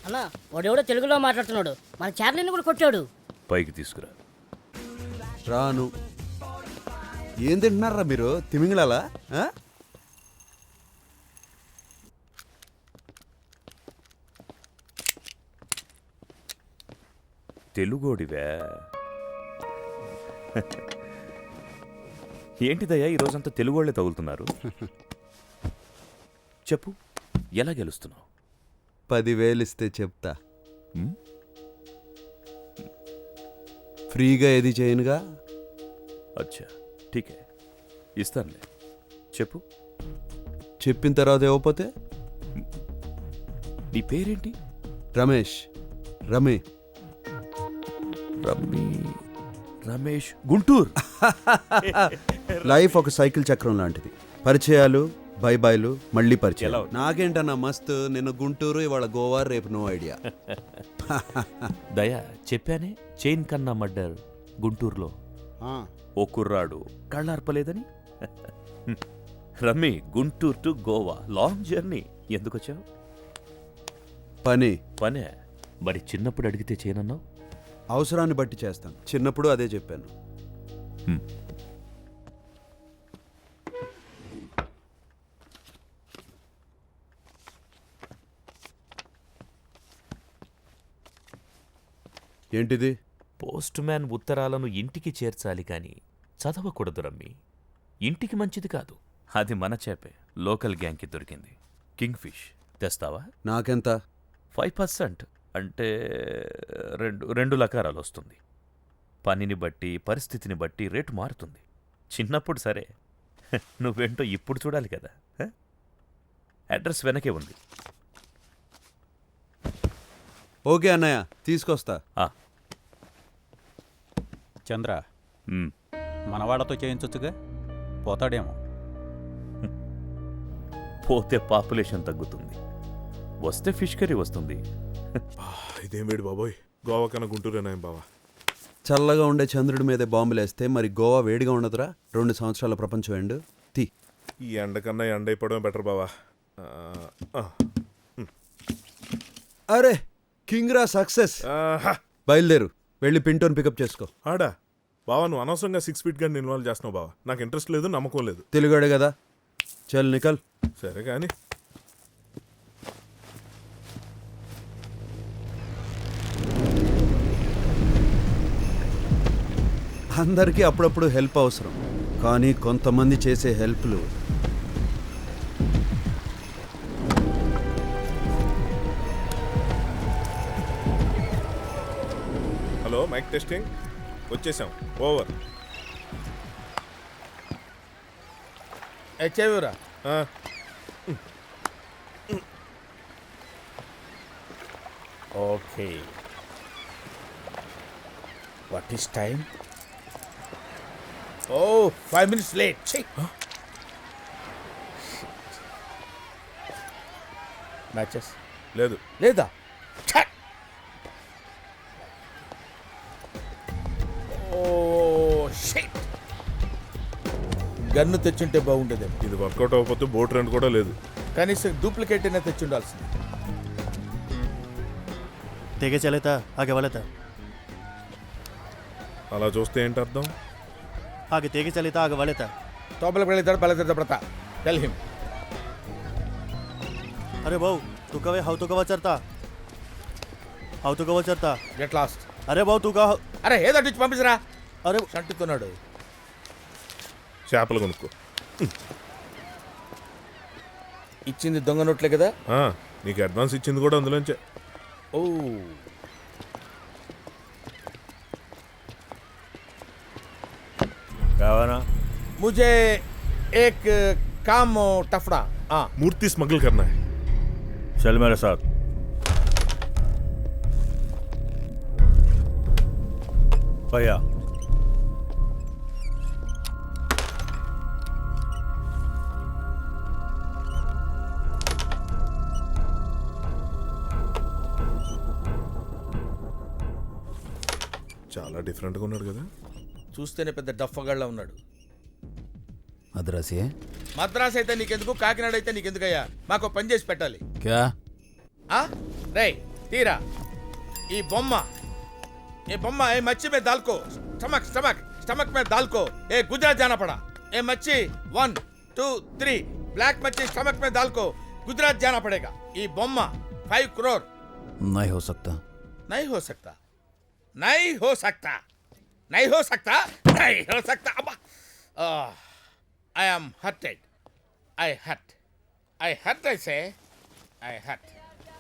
అన్నా వాడెవడో తెలుగులో మాట్లాడుతున్నాడు. మన చార్లీని కూడా కొట్టాడు. పైకి తీసుకురా. రాను. ఏం తింటున్నారా మీరు? తిమింగళాలా? తెలుగోడివే. ఏంటిదయ్యా ఈరోజంతా తెలుగోళ్లే తగులుతున్నారు? చెప్పు, ఎలా గెలుస్తున్నావు? 10,000 ఇస్తే చెప్తా. ఫ్రీగా ఏది చేయనుగా. అచ్చా, ఠీకే, ఇస్తానులే. చెప్పు. చెప్పిన తర్వాత ఇవ్వకపోతే? నీ పేరేంటి? రమేష్. రమే. రమేష్, గుంటూరు. లైఫ్ ఒక సైకిల్ చక్రం లాంటిది. పరిచయాలు, బైలు, మళ్ళీ పరిచయాలు. నాకేంటన్నా మస్తు. నిన్న గుంటూరు, ఇవాళ గోవా, రేపు నో ఐడియా. దయా, చెప్పానే చైన్ కన్నా మర్డర్ గుంటూరులో. ఓ కుర్రాడు కళ్ళార్పలేదని. రమ్మి, Guntur to Goa long journey. ఎందుకు వచ్చావు? పనే. మరి చిన్నప్పుడు అడిగితే చేయనన్నావు? అవసరాన్ని బట్టి చేస్తాను. చిన్నప్పుడు అదే చెప్పాను. ఏంటిది? పోస్ట్ మ్యాన్ ఉత్తరాలను ఇంటికి చేర్చాలి కాని చదవకూడదు రమ్మి. ఇంటికి మంచిది కాదు. అది మన చేపే. లోకల్ గ్యాంగ్కి దొరికింది. కింగ్ ఫిష్ తెస్తావా? నాకెంత? 5%, అంటే 2 లకారాలు వస్తుంది. పనిని బట్టి, పరిస్థితిని బట్టి రేటు మారుతుంది. చిన్నప్పుడు సరే, నువ్వేంటో ఇప్పుడు చూడాలి కదా. అడ్రస్ వెనకే ఉంది. ఓకే అన్నయ్య, తీసుకొస్తా. చంద్ర, మనవాళ్లతో చేయించొచ్చుగా. పోతాడేమో. పోతే పాపులేషన్ తగ్గుతుంది, వస్తే ఫిష్ కర్రీ వస్తుంది. ఇదేం వేడి బాబోయ్. గోవా కన్నా గుంటూరేనాయం బావా. చల్లగా ఉండే చంద్రుడి మీదే బాంబులేస్తే మరి గోవా వేడిగా ఉండదురా? 2 సంవత్సరాల ప్రపంచం ఎండు. ఈ ఎండ కన్నా ఎండ అయిపోవడం బెటర్ బావా. అరే కింగ్రా, సక్సెస్. బయలుదేరు, వెళ్ళి పింటోని పికప్ చేసుకో. ఆడా బావా, నువ్వు అనవసరంగా 6 ఫీట్ గాని ఇన్వాల్వ్ చేస్తున్నావు బావా. నాకు ఇంట్రెస్ట్ లేదు, నమ్మకం లేదు. తెలుగాడే కదా, చల్ నికల్. సరే కానీ అందరికీ అప్పుడప్పుడు హెల్ప్ అవసరం, కానీ కొంతమంది చేసే హెల్ప్లు హలో, మైక్ టెస్టింగ్. వచ్చేసాం. ఓవర్. చెవిరా. Okay, what is time? Oh 5 minutes late. Matches లేదు. లేదా? ఓ షిట్, గన్ను తెచ్చుంటే బాగుండేది. ఇది వర్కౌట్ అవ్వకపోతే బోట్ రెంట్ కూడా లేదు. కనీసం డూప్లికేట్ అయినా తెచ్చుండాల్సింది. तेगे चले था आगे वाले था అలా చూస్తే ఏంటి అర్థం? आगे तेगे चले था आगे वाले था తోపల పెళ్ళితాడు పల్లెతాడు పడతా. Tell him. अरे भाऊ तू कवे हाउ तो कवा चरता గెట్ లాస్ట్. अरे भाऊ तू का అరే ఏదో ఇచ్చి పంపించరా. अरे అంటుతున్నాడు. చేపలు కొనుక్కో. ఇచ్చింది దొంగ నోట్లే కదా. నీకు అడ్వాన్స్ ఇచ్చింది కూడా అందులోంచే. ఓ मुझे एक काम टफड़ा. मूर्ति स्मगल करना है. चल मेरे साथ. भैया చాలా డిఫరెంట్గా ఉన్నాడు కదా. చూస్తేనే పెద్ద డఫ్ఫగాళ్ళ ఉన్నాడు. మద్రాసి మద్రాస్ అయితే నీకెందుకు, కాకినాడ అయితే నీకెందుకయ్యా? మాకు పని చేసి పెట్టాలి. క్యా రే తీరా ఈ బొమ్మ ఏ మచ్చి మీద దాల్కో స్టమక్ మీద దాల్కో ఏ గుజరాత్ జానా పడా ఏ మచ్చి 1 2 3 బ్లాక్ మచ్చి స్టమక్ మీద దాల్కో గుజరాత్ జానా పడేగా ఈ బొమ్మ 5 crore नहीं हो सकता नहीं हो सकता नहीं हो सकता नहीं हो सकता नहीं हो सकता अब I am hurted I hurt I say I hurt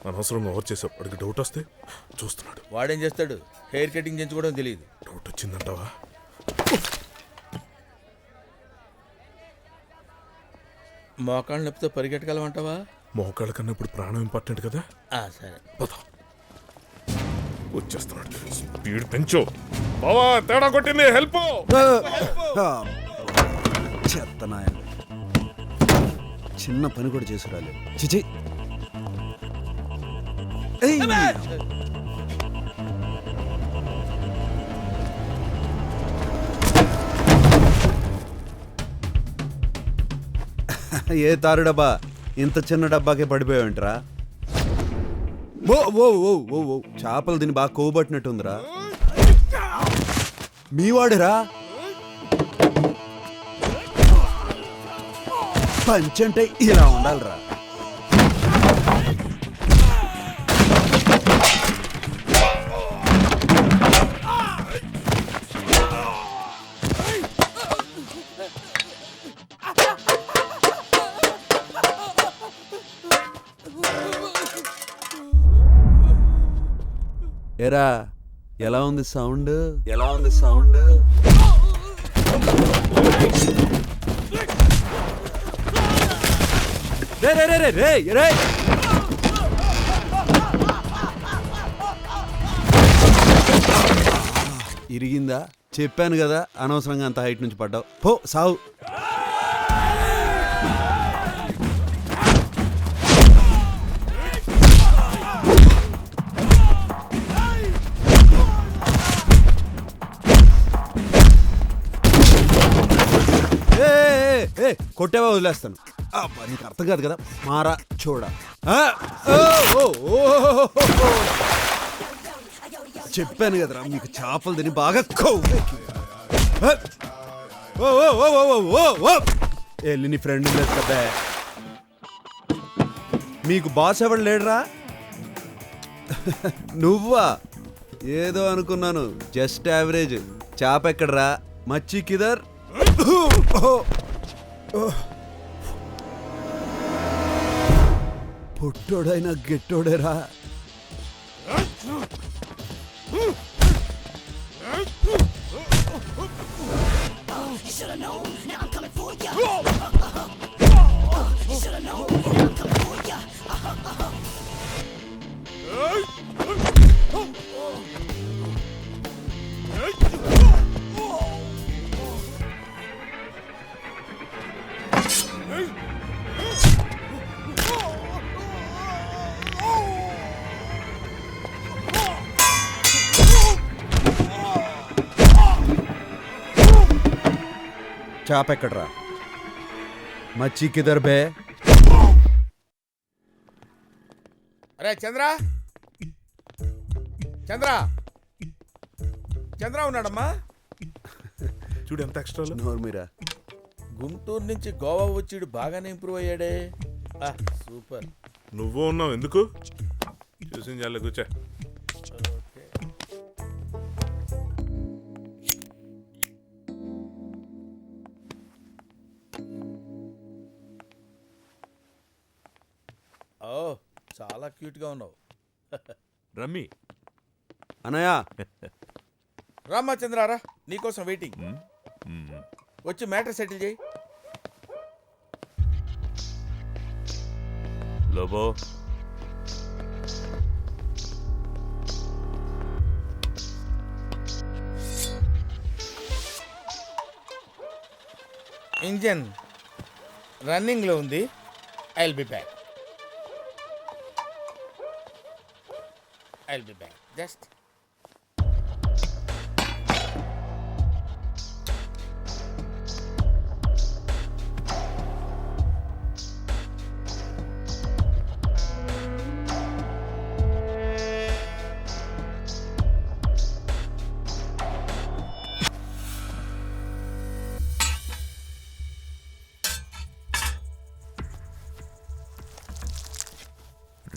అనవసరంగా ఓవర్ చేసావు. వాడికి డౌట్ వస్తే చూస్తున్నాడు. వాడేం చేస్తాడు? హెయిర్ కటింగ్ చేయించుకోవడం తెలియదు. డౌట్ వచ్చిందంటావా? మోకాళ్ళ నొప్పితో పరిగెట్టగలమంటావా? మోకాళ్ళ కన్నా ఇప్పుడు ప్రాణం ఇంపార్టెంట్ కదా. సరే పద. వచ్చేస్తున్నాడు. స్పీడ్ పెంచు. బావా తేడా కొట్టింది. హెల్ప్. చెత్తనాయ చిన్న పని కూడా చేసుకురాలి. చిచి ఏ తారు డబ్బా ఇంత చిన్న డబ్బాకే పడిపోయావంటరా? ఓ ఓ ఓ ఓ ఓ చేపలు దీన్ని బాగా కోబట్టినట్టుందిరా. మీవాడేరా పంచంటే ఇలా ఉండాలిరా. ఎరా ఎలా ఉంది సౌండ్? రే రే రే రే రే రే ఇరిగిందా? చెప్పాను కదా అనవసరంగా అంత హైట్ నుంచి పడ్డావు. పో సావు. కొట్టేవా వదిలేస్తాను. నీకు అర్థం కాదు కదా. మారా చూడ. చెప్పాను కదరా మీకు చేపలు తిని బాగా వెళ్ళి నీ ఫ్రెండ్ లేదు కదా. మీకు బాస్ ఎవడు లేడురా? నువ్వా? ఏదో అనుకున్నాను. Just average. చేప ఎక్కడరా? మచ్చి కిదర్. పొట్టోడైనా గెట్టోడేరా. చేప ఎక్కడరా? మచ్చి కిదర్ బే. అరే చంద్ర ఉన్నాడమ్మా. చూడు ఎంత ఎక్స్ట్రా. నోరు మీరా. గుంటూరు నుంచి గోవా వచ్చిడు బాగానే ఇంప్రూవ్ అయ్యాడే. సూపర్. నువ్వు ఉన్నావు ఎందుకు? చూసింది చాలా కూర్చో. చాలా క్యూట్ గా ఉన్నావు. రమ్మి అనయ్య రామ్మా చంద్రారా, నీకోసం వెయిటింగ్. వచ్చి మ్యాటర్ సెటిల్ చేయి. లోబో ఇంజన్ రన్నింగ్ లో ఉంది. I'll be back. జస్ట్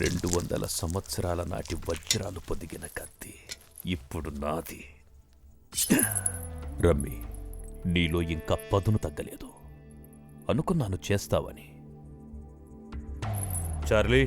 200 సంవత్సరాల నాటి వజ్రాలు పొదిగిన కత్తి ఇప్పుడు నాది. రమ్మి, నీలో ఇంకా పదును తగ్గలేదు. అనుకున్నాను చేస్తావని. చార్లీ,